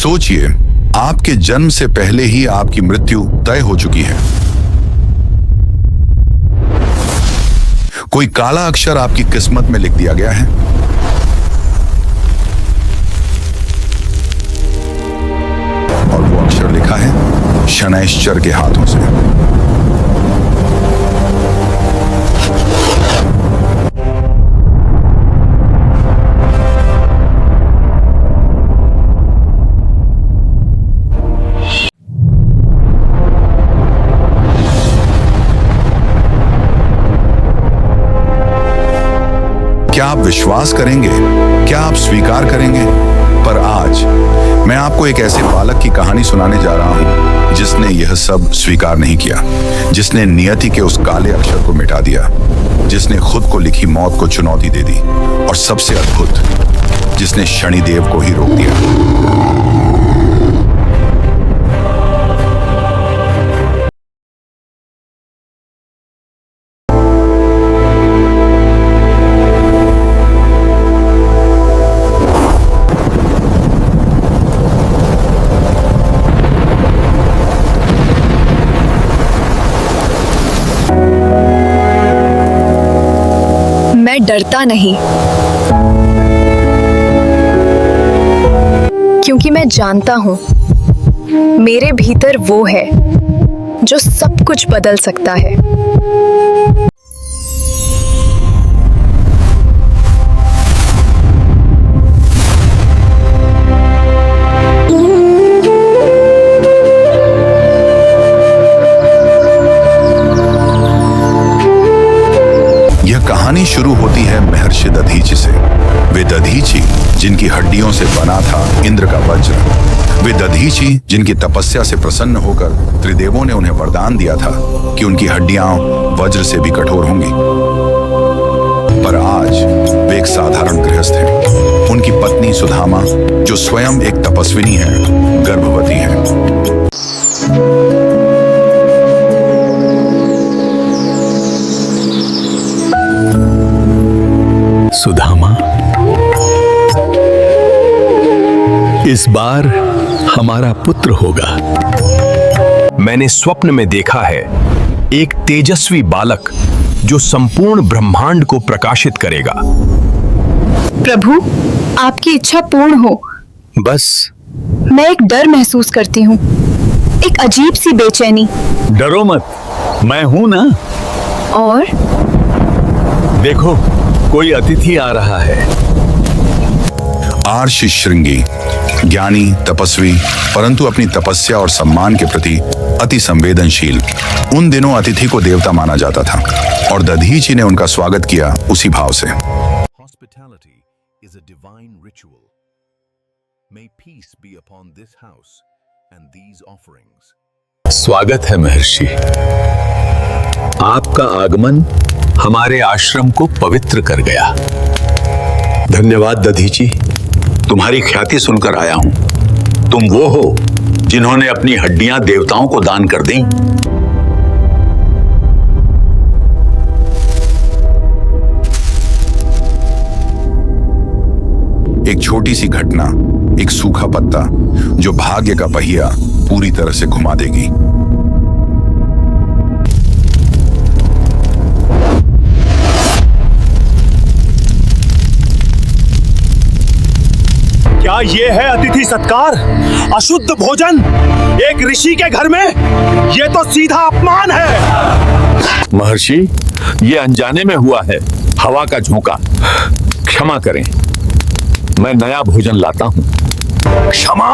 सोचिए, आपके जन्म से पहले ही आपकी मृत्यु तय हो चुकी है। कोई काला अक्षर आपकी किस्मत में लिख दिया गया है। और वो अक्षर लिखा है शनैश्चर के हाथों से। क्या आप विश्वास करेंगे? क्या आप स्वीकार करेंगे? पर आज मैं आपको एक ऐसे बालक की कहानी सुनाने जा रहा हूं जिसने यह सब स्वीकार नहीं किया, जिसने नियति के उस काले अक्षर को मिटा दिया, जिसने खुद को लिखी मौत को चुनौती दे दी, और सबसे अद्भुत, जिसने शनिदेव को ही रोक दिया। मैं डरता नहीं, क्योंकि मैं जानता हूं मेरे भीतर वो है जो सब कुछ बदल सकता है। कहानी शुरू होती है महर्षि दधीचि से। वे दधीचि जिनकी हड्डियों से बना था इंद्र का वज्र। वे दधीचि जिनकी तपस्या से प्रसन्न होकर त्रिदेवों ने उन्हें वरदान दिया था कि उनकी हड्डियां वज्र से भी कठोर होंगी। पर आज वे एक साधारण गृहस्थ हैं। उनकी पत्नी सुधामा, जो स्वयं एक तपस्विनी है, गर्भवती है। सुधामा, इस बार हमारा पुत्र होगा। मैंने स्वप्न में देखा है एक तेजस्वी बालक जो संपूर्ण ब्रह्मांड को प्रकाशित करेगा। प्रभु, आपकी इच्छा पूर्ण हो। बस मैं एक डर महसूस करती हूँ, एक अजीब सी बेचैनी। डरो मत, मैं हूं ना। और देखो, कोई अतिथि आ रहा है। आर्ष श्रृंगी, ज्ञानी, तपस्वी, परंतु अपनी तपस्या और सम्मान के प्रति अति संवेदनशील। उन दिनों अतिथि को देवता माना जाता था और दधीचि ने उनका स्वागत किया उसी भाव से। Hospitality is a divine ritual. May peace be upon this house and these offerings. स्वागत है महर्षि। आपका आगमन हमारे आश्रम को पवित्र कर गया। धन्यवाद दधीचि, तुम्हारी ख्याति सुनकर आया हूं। तुम वो हो जिन्होंने अपनी हड्डियां देवताओं को दान कर दी। एक छोटी सी घटना, एक सूखा पत्ता जो भाग्य का पहिया पूरी तरह से घुमा देगी। क्या ये है अतिथि सत्कार? अशुद्ध भोजन एक ऋषि के घर में? ये तो सीधा अपमान है। महर्षि, ये अनजाने में हुआ है, हवा का झोंका। क्षमा करें, मैं नया भोजन लाता हूँ। क्षमा?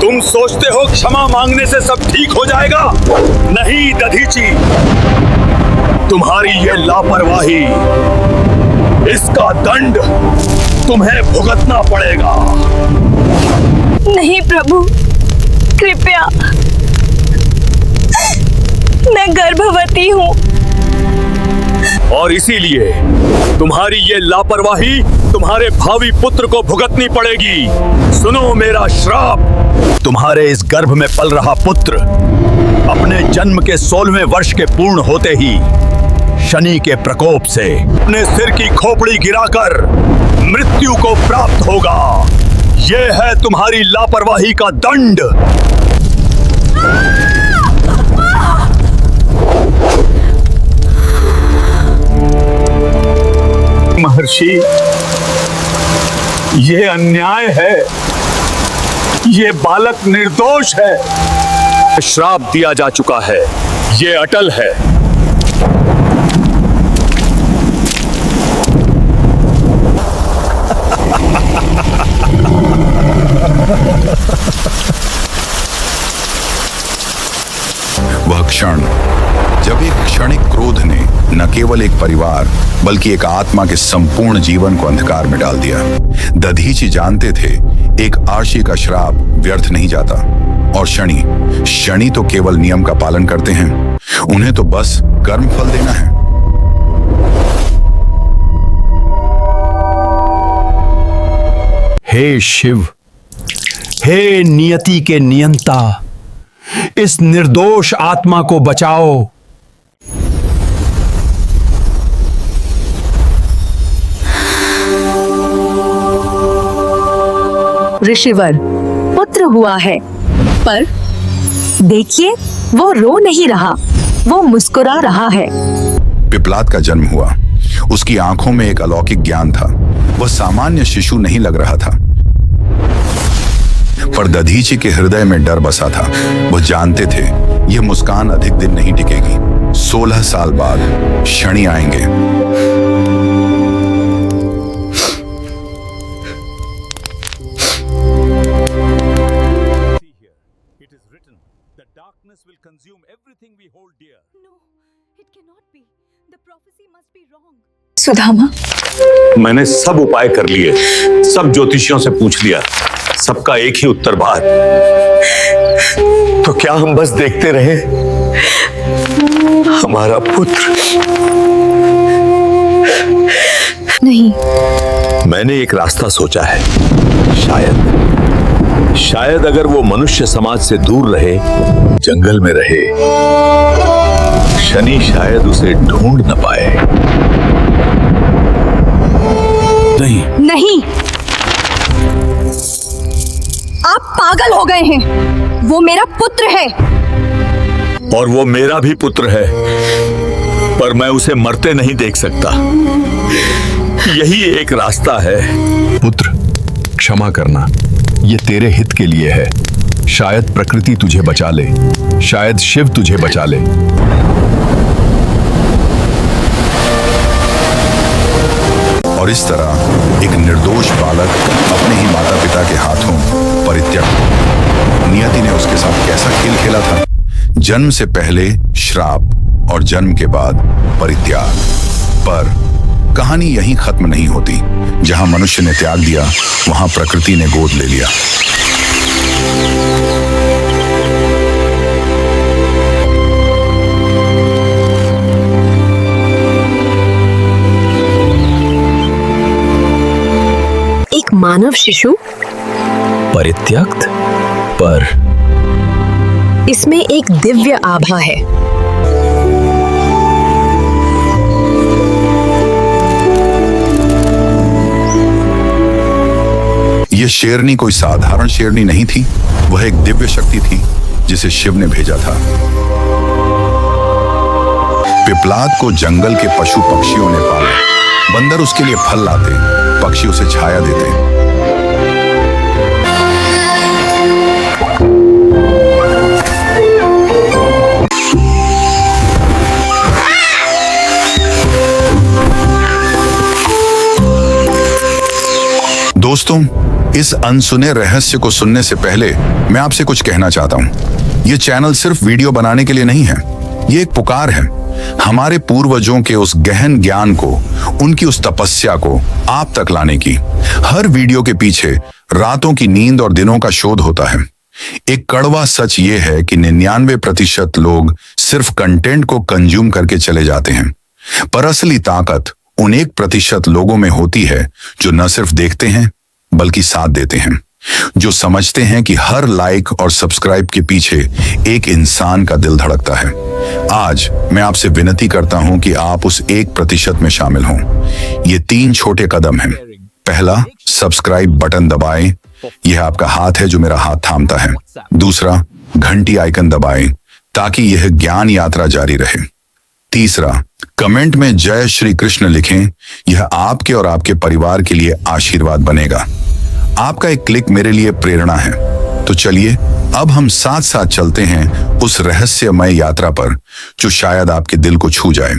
तुम सोचते हो क्षमा मांगने से सब ठीक हो जाएगा? नहीं दधीचि, तुम्हारी ये लापरवाही, इसका दंड तुम्हें भुगतना पड़ेगा। नहीं प्रभु, कृपया, मैं गर्भवती हूँ। और इसीलिए तुम्हारी ये लापरवाही तुम्हारे भावी पुत्र को भुगतनी पड़ेगी। सुनो मेरा श्राप, तुम्हारे इस गर्भ में पल रहा पुत्र अपने जन्म के 16वें वर्ष के पूर्ण होते ही शनि के प्रकोप से अपने सिर की खोपड़ी गिराकर मृत्यु को प्राप्त होगा। ये है तुम्हारी लापरवाही का दंड। महर्षि, ये अन्याय है। ये बालक निर्दोष है। श्राप दिया जा चुका है, ये अटल है। वह क्षण जब एक क्षणिक क्रोध ने न केवल एक परिवार बल्कि एक आत्मा के संपूर्ण जीवन को अंधकार में डाल दिया। दधीचि जानते थे एक आशी का श्राप व्यर्थ नहीं जाता और शनि तो केवल नियम का पालन करते हैं। उन्हें तो बस कर्म फल देना है। हे शिव, हे नियति के नियंता, इस निर्दोष आत्मा को बचाओ। ऋषिवर, पुत्र हुआ है, पर देखिए वो रो नहीं रहा, वो मुस्कुरा रहा है। पिपलाद का जन्म हुआ। उसकी आंखों में एक अलौकिक ज्ञान था। वह सामान्य शिशु नहीं लग रहा था, पर दधीचि के हृदय में डर बसा था। वो जानते थे यह मुस्कान अधिक दिन नहीं टिकेगी। 16 साल बाद शनि आएंगे। सुदामा, मैंने सब उपाय कर लिए, सब ज्योतिषियों से पूछ लिया, सबका एक ही उत्तर बाहर। तो क्या हम बस देखते रहे? हमारा पुत्र नहीं। मैंने एक रास्ता सोचा है। शायद अगर वो मनुष्य समाज से दूर रहे, जंगल में रहे, शनि शायद उसे ढूंढ न पाए। नहीं, आप पागल हो गए हैं। वो मेरा पुत्र है। और वो मेरा भी पुत्र है, पर मैं उसे मरते नहीं देख सकता। यही एक रास्ता है। पुत्र, क्षमा करना, ये तेरे हित के लिए है। शायद प्रकृति तुझे बचा ले, शायद शिव तुझे बचा ले। और इस तरह एक निर्दोष बालक अपने ही माता पिता के हाथों परित्यक्त। नियति ने उसके साथ कैसा खेल खेला था। जन्म से पहले श्राप और जन्म के बाद परित्याग। पर कहानी यहीं खत्म नहीं होती। जहां मनुष्य ने त्याग दिया, वहां प्रकृति ने गोद ले लिया। एक मानव शिशु परित्यक्त, पर इसमें एक दिव्य आभा है। यह शेरनी कोई साधारण शेरनी नहीं थी। वह एक दिव्य शक्ति थी जिसे शिव ने भेजा था। पिपलाद को जंगल के पशु पक्षियों ने पाला। बंदर उसके लिए फल लाते, पक्षी उसे छाया देते। दोस्तों, इस अनसुने रहस्य को सुनने से पहले मैं आपसे कुछ कहना चाहता हूं। यह चैनल सिर्फ वीडियो बनाने के लिए नहीं है। यह एक पुकार है हमारे पूर्वजों के उस गहन ज्ञान को, उनकी उस तपस्या को आप तक लाने की। हर वीडियो के पीछे रातों की नींद और दिनों का शोध होता है। एक कड़वा सच ये है कि 99% लोग सिर्फ कंटेंट को कंज्यूम करके चले जाते हैं, पर असली ताकत उन 1% लोगों में होती है जो न सिर्फ देखते हैं बल्कि साथ देते हैं, जो समझते हैं कि हर लाइक और सब्सक्राइब के पीछे एक इंसान का दिल धड़कता है। आज मैं आपसे विनती करता हूं कि आप उस 1% में शामिल हों। ये 3 छोटे कदम हैं। पहला, सब्सक्राइब बटन दबाएं, यह आपका हाथ है जो मेरा हाथ थामता है। दूसरा, घंटी आइकन दबाएं ताकि यह ज्ञान यात्रा जारी रहे। तीसरा, कमेंट में जय श्री कृष्ण लिखें। यह आपके और आपके परिवार के लिए आशीर्वाद बनेगा। आपका एक क्लिक मेरे लिए प्रेरणा है। तो चलिए अब हम साथ साथ चलते हैं उस रहस्यमय यात्रा पर जो शायद आपके दिल को छू जाए।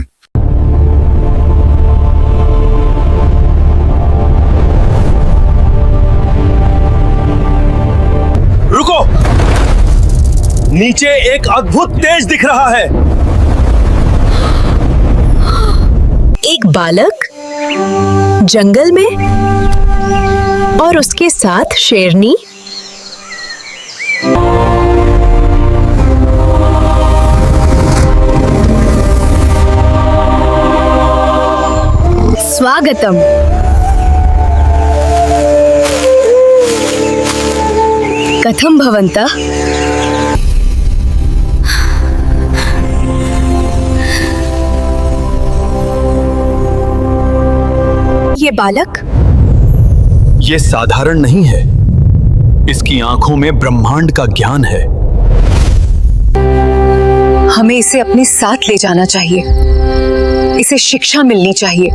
रुको, नीचे एक अद्भुत तेज दिख रहा है। एक बालक जंगल में और उसके साथ शेरनी। स्वागतम। कथम भवन्तः? ये बालक ये साधारण नहीं है। इसकी आंखों में ब्रह्मांड का ज्ञान है। हमें इसे अपने साथ ले जाना चाहिए। इसे शिक्षा मिलनी चाहिए।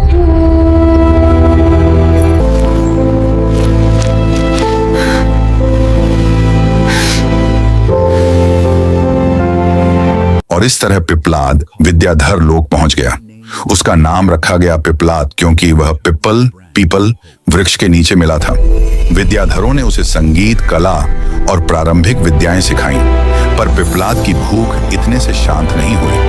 और इस तरह पिपलाद विद्याधर लोक पहुंच गया। उसका नाम रखा गया पिपलाद क्योंकि वह पीपल वृक्ष के नीचे मिला था। विद्याधरों ने उसे संगीत, कला और प्रारंभिक विद्याएं सिखाईं, पर पिपलाद की भूख इतने से शांत नहीं हुई।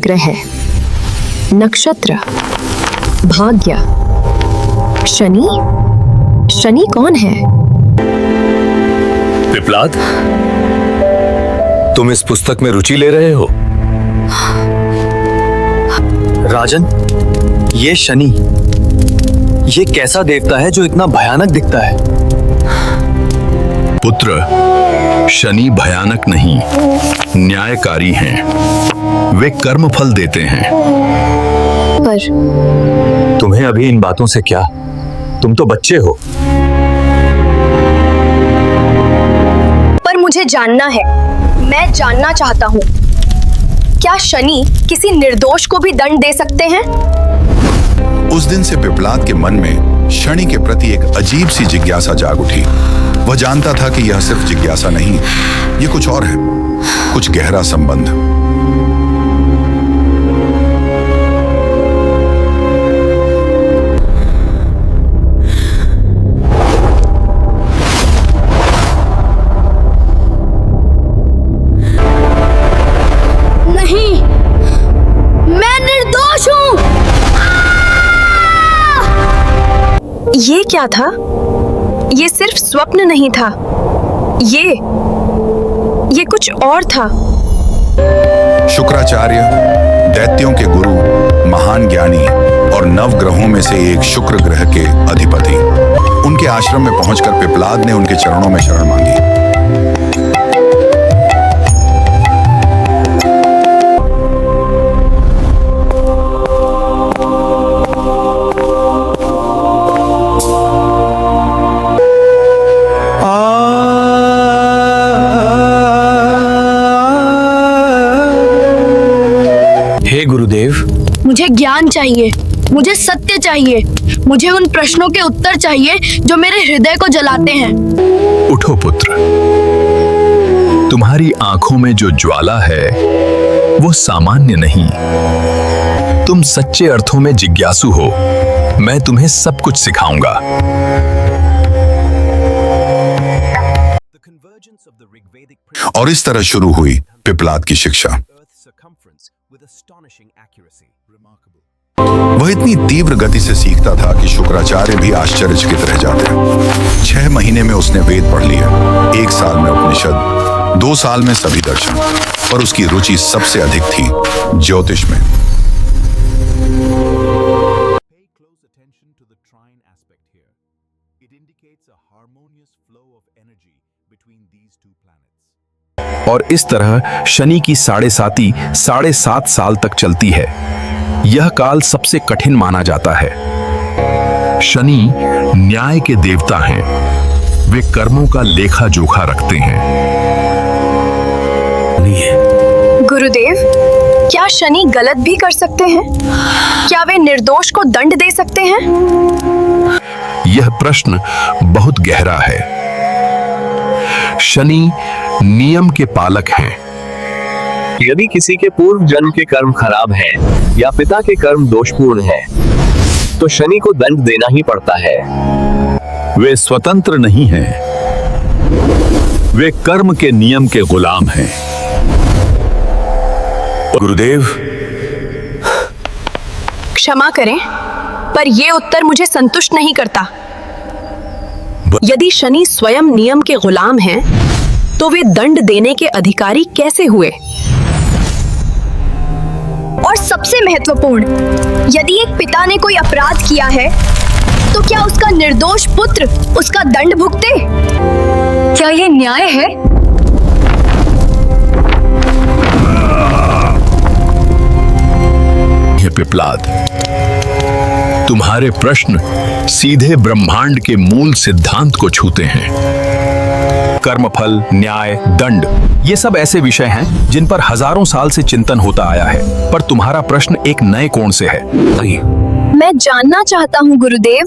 ग्रह, नक्षत्र, भाग्य। शनि कौन है? पिपलाद, तुम इस पुस्तक में रुचि ले रहे हो? राजन, ये शनि, ये कैसा देवता है जो इतना भयानक दिखता है? पुत्र, शनि भयानक नहीं, न्यायकारी हैं। वे कर्म फल देते हैं। पर तुम्हें अभी इन बातों से क्या? तुम तो बच्चे हो। पर मुझे जानना है। मैं जानना चाहता हूँ, क्या शनि किसी निर्दोष को भी दंड दे सकते हैं? उस दिन से पिपलाद के मन में शनि के प्रति एक अजीब सी जिज्ञासा जाग उठी। वह जानता था कि यह सिर्फ जिज्ञासा नहीं, ये कुछ और है, कुछ गहरा संबंध। नहीं, मैं निर्दोष हूँ। ये क्या था? ये सिर्फ स्वप्न नहीं था, ये कुछ और था। शुक्राचार्य, दैत्यों के गुरु, महान ज्ञानी और नवग्रहों में से एक शुक्र ग्रह के अधिपति, उनके आश्रम में पहुंचकर पिपलाद ने उनके चरणों में शरण मांगी। हे गुरुदेव, मुझे ज्ञान चाहिए, मुझे सत्य चाहिए, मुझे उन प्रश्नों के उत्तर चाहिए जो मेरे हृदय को जलाते हैं। उठो पुत्र, तुम्हारी आंखों में जो ज्वाला है वो सामान्य नहीं। तुम सच्चे अर्थों में जिज्ञासु हो। मैं तुम्हें सब कुछ सिखाऊंगा। और इस तरह शुरू हुई पिपलाद की शिक्षा। वह इतनी तीव्र गति से सीखता था कि शुक्राचार्य भी आश्चर्यचकित रह जाते। 6 महीने में उसने वेद पढ़ लिए, 1 साल में उपनिषद, 2 साल में सभी दर्शन, पर उसकी रुचि सबसे अधिक थी ज्योतिष में। between these two planets. और इस तरह शनि की 7.5 साल तक चलती है। यह काल सबसे कठिन माना जाता है। शनि न्याय के देवता हैं। वे कर्मों का लेखा जोखा रखते हैं। गुरुदेव, क्या शनि गलत भी कर सकते हैं? क्या वे निर्दोष को दंड दे सकते हैं? यह प्रश्न बहुत गहरा है। शनि नियम के पालक हैं। यदि किसी के पूर्व जन्म के कर्म खराब हैं या पिता के कर्म दोषपूर्ण हैं, तो शनि को दंड देना ही पड़ता है। वे स्वतंत्र नहीं हैं। वे कर्म के नियम के गुलाम हैं। गुरुदेव, क्षमा करें, पर यह उत्तर मुझे संतुष्ट नहीं करता। यदि शनि स्वयं नियम के गुलाम हैं, तो वे दंड देने के अधिकारी कैसे हुए? और सबसे महत्वपूर्ण, यदि एक पिता ने कोई अपराध किया है, तो क्या उसका निर्दोष पुत्र उसका दंड भुगते? क्या यह न्याय है? पिपलाद, तुम्हारे प्रश्न सीधे ब्रह्मांड के मूल सिद्धांत को छूते हैं। कर्मफल, न्याय, दंड, ये सब ऐसे विषय हैं जिन पर हजारों साल से चिंतन होता आया है, पर तुम्हारा प्रश्न एक नए कोण से है। मैं जानना चाहता हूँ गुरुदेव,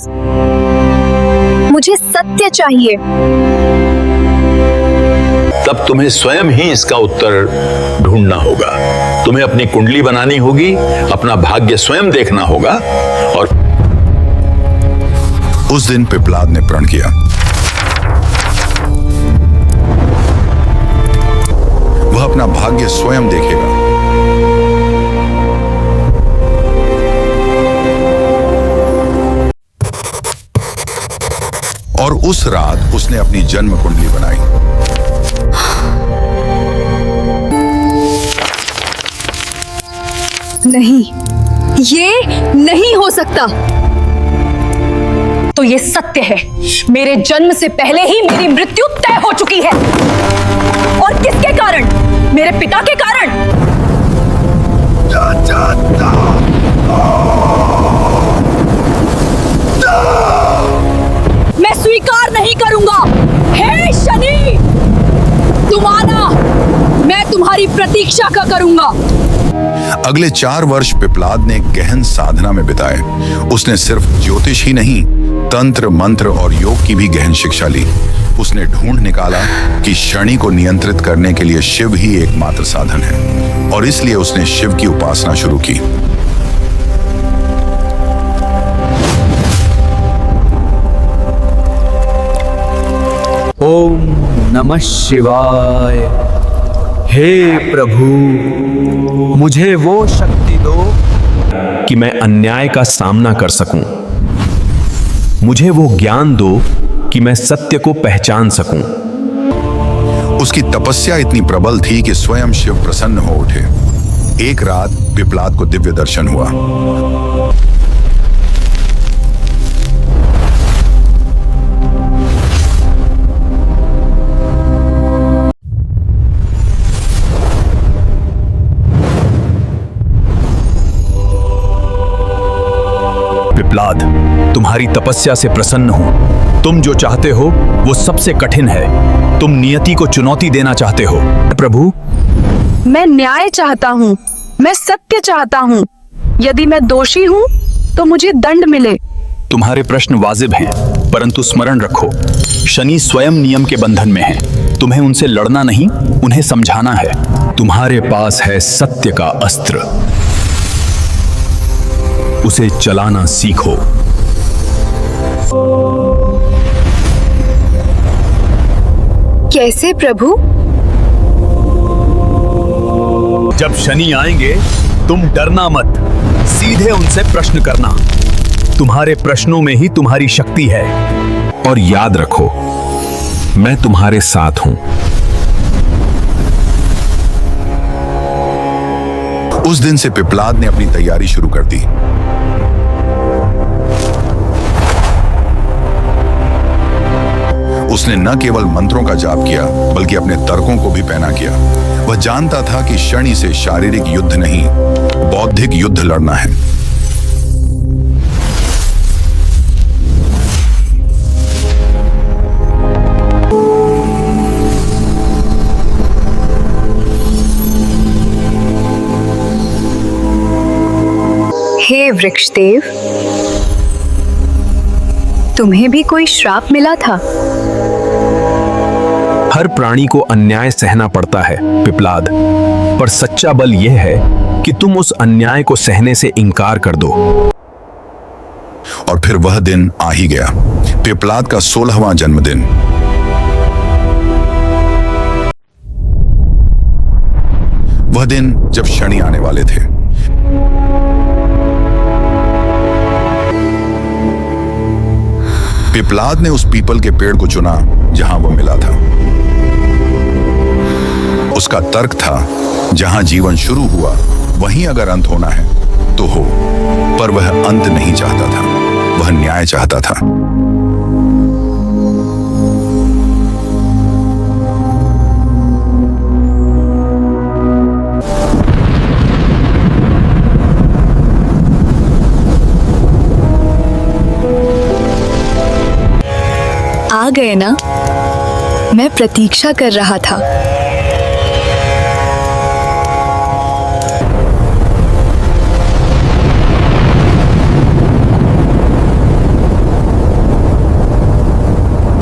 मुझे सत्य चाहिए। तब तुम्हें स्वयं ही इसका उत्तर ढूंढना होगा। तुम्हें अपनी कुंडली बनानी होगी, अपना भाग्य स्वयं देखना होगा। और उस दिन पिपलाद ने प्रण किया। वह अपना भाग्य स्वयं देखेगा। और उस रात उसने अपनी जन्म कुंडली बनाई। नहीं, ये नहीं हो सकता। तो ये सत्य है, मेरे जन्म से पहले ही मेरी मृत्यु तय हो चुकी है। और किसके कारण? मेरे पिता के कारण। मैं स्वीकार नहीं करूंगा। हे शनि, तुम आना, मैं तुम्हारी प्रतीक्षा का करूंगा। अगले 4 वर्ष पिपलाद ने गहन साधना में बिताए। उसने सिर्फ ज्योतिष ही नहीं, तंत्र, मंत्र और योग की भी गहन शिक्षा ली। उसने ढूंढ निकाला कि शनि को नियंत्रित करने के लिए शिव ही एकमात्र साधन है, और इसलिए उसने शिव की उपासना शुरू की। ओम नमः शिवाय। हे प्रभु, मुझे वो शक्ति दो कि मैं अन्याय का सामना कर सकूं। मुझे वो ज्ञान दो कि मैं सत्य को पहचान सकूं। उसकी तपस्या इतनी प्रबल थी कि स्वयं शिव प्रसन्न हो उठे। एक रात पिपलाद को दिव्य दर्शन हुआ। पिपलाद, तुम्हारी तपस्या से प्रसन्न हूं। तुम जो चाहते हो वो सबसे कठिन है। तुम नियति को चुनौती देना चाहते हो। प्रभु, मैं न्याय चाहता हूँ, मैं सत्य चाहता हूँ। यदि मैं दोषी हूँ तो मुझे दंड मिले। तुम्हारे प्रश्न वाजिब हैं, परंतु स्मरण रखो, शनि स्वयं नियम के बंधन में है। तुम्हें उनसे लड़ना नहीं, उन्हें समझाना है। तुम्हारे पास है सत्य का अस्त्र, उसे चलाना सीखो। कैसे प्रभु? जब शनि आएंगे तुम डरना मत, सीधे उनसे प्रश्न करना। तुम्हारे प्रश्नों में ही तुम्हारी शक्ति है। और याद रखो, मैं तुम्हारे साथ हूं। उस दिन से पिपलाद ने अपनी तैयारी शुरू कर दी। उसने न केवल मंत्रों का जाप किया बल्कि अपने तर्कों को भी पैना किया। वह जानता था कि शनि से शारीरिक युद्ध नहीं, बौद्धिक युद्ध लड़ना है। हे वृक्षदेव, तुम्हें भी कोई श्राप मिला था? हर प्राणी को अन्याय सहना पड़ता है पिपलाद, पर सच्चा बल यह है कि तुम उस अन्याय को सहने से इनकार कर दो। और फिर वह दिन आ ही गया, पिपलाद का 16वां जन्मदिन। वह दिन जब शनि आने वाले थे। पिपलाद ने उस पीपल के पेड़ को चुना जहां वो मिला था। उसका तर्क था, जहां जीवन शुरू हुआ वहीं अगर अंत होना है तो हो, पर वह अंत नहीं चाहता था, वह न्याय चाहता था। आ गए ना? मैं प्रतीक्षा कर रहा था।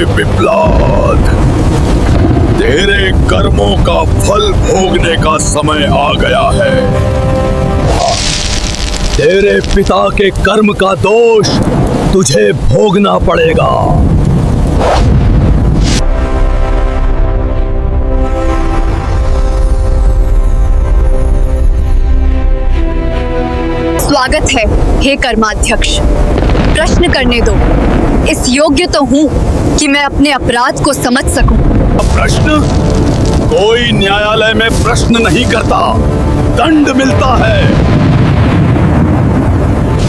पिपलाद, तेरे कर्मों का फल भोगने का समय आ गया है। तेरे पिता के कर्म का दोष तुझे भोगना पड़ेगा। स्वागत है हे कर्माध्यक्ष। प्रश्न करने दो। इस योग्य तो हूँ कि मैं अपने अपराध को समझ सकूं। प्रश्न? कोई न्यायालय में प्रश्न नहीं करता, दंड मिलता है।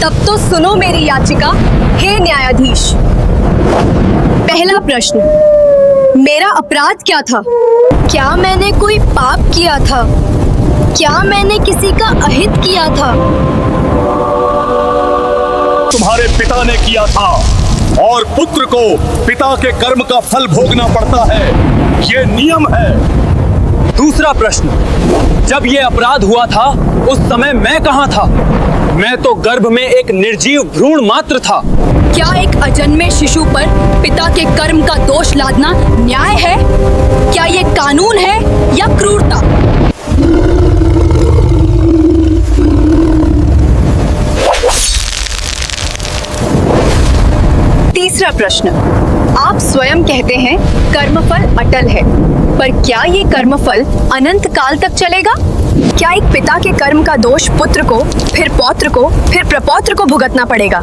तब तो सुनो मेरी याचिका हे न्यायाधीश। पहला प्रश्न, मेरा अपराध क्या था? क्या मैंने कोई पाप किया था? क्या मैंने किसी का अहित किया था? तुम्हारे पिता ने किया था, और पुत्र को पिता के कर्म का फल भोगना पड़ता है, ये नियम है। दूसरा प्रश्न, जब ये अपराध हुआ था उस समय मैं कहाँ था? मैं तो गर्भ में एक निर्जीव भ्रूण मात्र था। क्या एक अजन्मे शिशु पर पिता के कर्म का दोष लादना न्याय है? क्या ये कानून है या क्रूरता? तीसरा प्रश्न, आप स्वयं कहते हैं कर्मफल अटल है, पर क्या ये कर्मफल अनंत काल तक चलेगा? क्या एक पिता के कर्म का दोष पुत्र को, फिर पौत्र को, फिर प्रपौत्र को भुगतना पड़ेगा?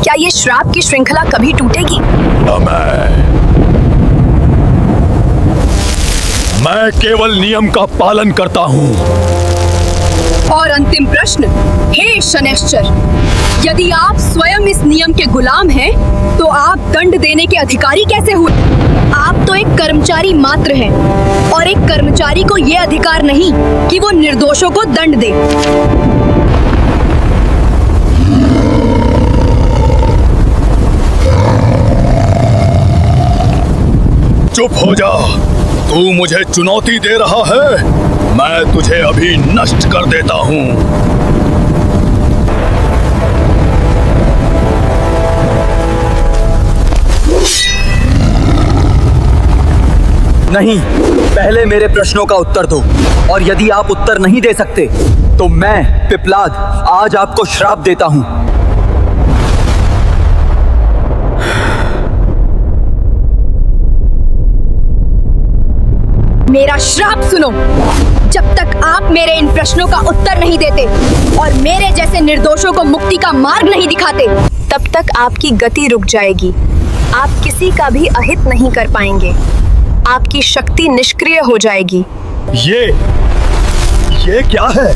क्या ये श्राप की श्रृंखला कभी टूटेगी? मैं केवल नियम का पालन करता हूँ। और अंतिम प्रश्न, हे शनैश्चर, यदि आप स्वयं इस नियम के गुलाम हैं, तो आप दंड देने के अधिकारी कैसे हुए? आप तो एक कर्मचारी मात्र हैं, और एक कर्मचारी को यह अधिकार नहीं कि वो निर्दोषों को दंड दे। चुप हो जा, तू मुझे चुनौती दे रहा है, मैं तुझे अभी नष्ट कर देता हूँ। नहीं, पहले मेरे प्रश्नों का उत्तर दो, और यदि आप उत्तर नहीं दे सकते तो मैं पिपलाद आज आपको श्राप देता हूं। मेरा श्राप सुनो। जब तक आप मेरे इन प्रश्नों का उत्तर नहीं देते और मेरे जैसे निर्दोषों को मुक्ति का मार्ग नहीं दिखाते, तब तक आपकी गति रुक जाएगी। आप किसी का भी अहित नहीं कर पाएंगे। आपकी शक्ति निष्क्रिय हो जाएगी। ये क्या है?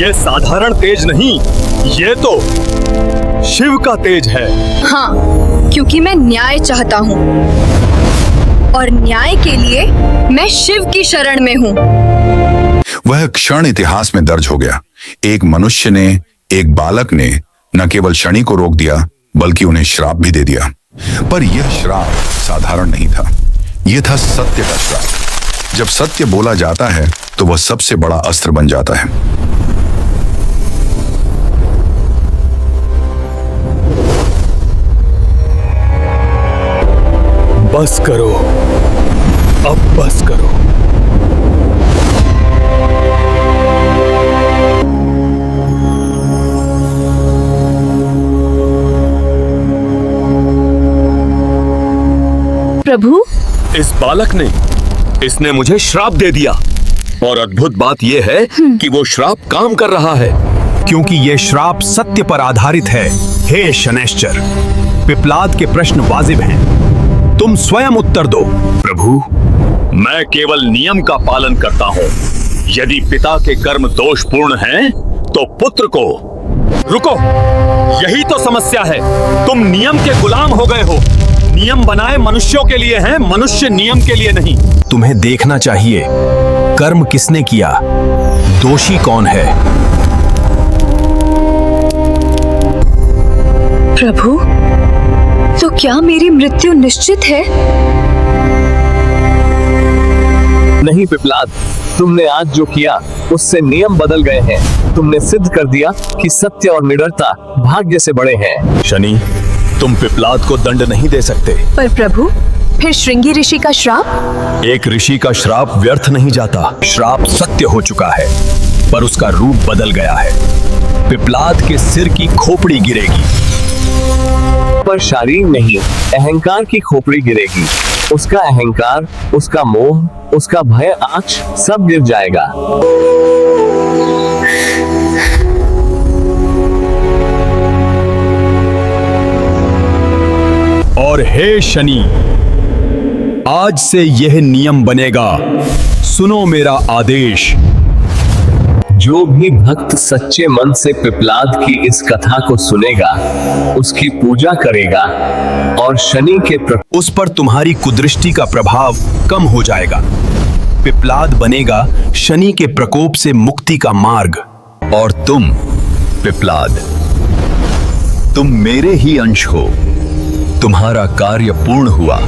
ये साधारण तेज नहीं, ये तो शिव का तेज है। हाँ, क्योंकि मैं न्याय चाहता हूँ। और न्याय के लिए मैं शिव की शरण में हूँ। वह क्षण इतिहास में दर्ज हो गया। एक मनुष्य ने, एक बालक ने न केवल शनि को रोक दिया बल्कि उन्हें श्राप भी दे दिया। पर यह श्राप साधारण नहीं था, यह था सत्य का श्राप। जब सत्य बोला जाता है तो वह सबसे बड़ा अस्त्र बन जाता है। बस करो, अब बस करो। प्रभु, इस बालक ने, इसने मुझे श्राप दे दिया। और अद्भुत बात यह है कि वो श्राप काम कर रहा है, क्योंकि यह श्राप सत्य पर आधारित है। हे शनैश्चर, पिप्लाद के प्रश्न वाजिब हैं, तुम स्वयं उत्तर दो। प्रभु, मैं केवल नियम का पालन करता हूँ। यदि पिता के कर्म दोषपूर्ण हैं, तो पुत्र को। रुको, यही तो समस्या है। तुम नियम के गुलाम हो गए हो। नियम बनाए मनुष्यों के लिए हैं, मनुष्य नियम के लिए नहीं। तुम्हें देखना चाहिए कर्म किसने किया, दोषी कौन है। प्रभु, तो क्या मेरी मृत्यु निश्चित है? नहीं पिप्लाद, तुमने आज जो किया उससे नियम बदल गए हैं। तुमने सिद्ध कर दिया कि सत्य और निडरता भाग्य से बड़े हैं। शनि, तुम पिप्लाद को दंड नहीं दे सकते। पर प्रभु, फिर श्रृंगी ऋषि का श्राप? एक ऋषि का श्राप व्यर्थ नहीं जाता। श्राप सत्य हो चुका है, पर उसका रूप बदल गया है। पिप्लाद के सिर की खोपड़ी गिरेगी, पर शरीर नहीं, अहंकार की खोपड़ी गिरेगी। उसका अहंकार, उसका मोह, उसका भय, आँच सब गिर जाएगा। और हे शनि, आज से यह नियम बनेगा। सुनो मेरा आदेश। जो भी भक्त सच्चे मन से पिप्लाद की इस कथा को सुनेगा, उसकी पूजा करेगा और शनि के उस पर तुम्हारी कुदृष्टि का प्रभाव कम हो जाएगा। पिप्लाद बनेगा शनि के प्रकोप से मुक्ति का मार्ग। और तुम पिप्लाद, तुम मेरे ही अंश हो। तुम्हारा कार्य पूर्ण हुआ।